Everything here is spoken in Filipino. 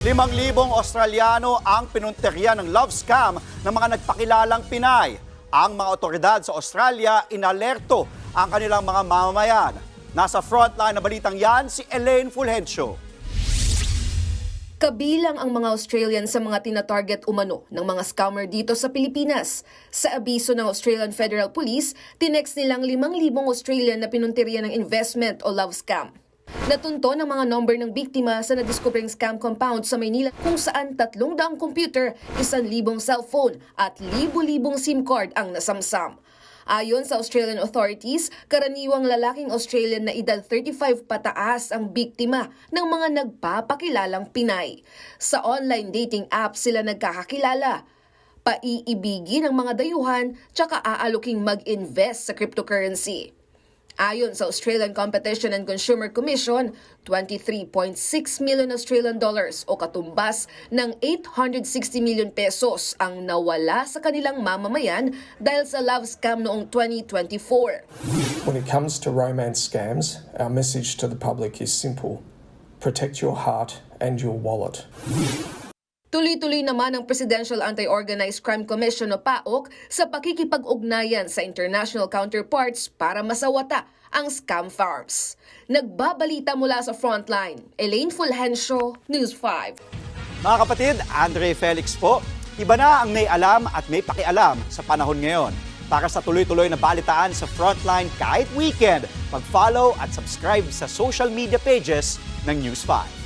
5,000 Australiano ang pinunteriya ng love scam ng mga nagpakilalang Pinay. Ang mga otoridad sa Australia inalerto ang kanilang mga mamamayan. Nasa frontline na balitang yan si Elaine Fulgencio. Kabilang ang mga Australian sa mga tina-target umano ng mga scammer dito sa Pilipinas. Sa abiso ng Australian Federal Police, tinext nilang 5,000 Australian na pinunteriya ng investment o love scam. Natunto ng mga number ng biktima sa nadiskubring scam compound sa Maynila kung saan 300 computer, 1,000 cellphone at libu-libong SIM card ang nasamsam. Ayon sa Australian authorities, karaniwang lalaking Australian na edad 35 pataas ang biktima ng mga nagpapakilalang Pinay. Sa online dating app sila nagkakakilala. Paiibigin ang mga dayuhan tsaka aaluking mag-invest sa cryptocurrency. Ayon sa Australian Competition and Consumer Commission, 23.6 million Australian dollars o katumbas ng 860 million pesos ang nawala sa kanilang mamamayan dahil sa love scam noong 2024. When it comes to romance scams, our message to the public is simple. Protect your heart and your wallet. Tuloy-tuloy naman ang Presidential Anti-Organized Crime Commission o PAOC sa pakikipag-ugnayan sa international counterparts para masawata ang scam farms. Nagbabalita mula sa Frontline, Elaine Fulgencio, News 5. Mga kapatid, Andre Felix po. Iba na ang may alam at may pakialam sa panahon ngayon. Para sa tuloy-tuloy na balitaan sa Frontline kahit weekend, mag-follow at subscribe sa social media pages ng News 5.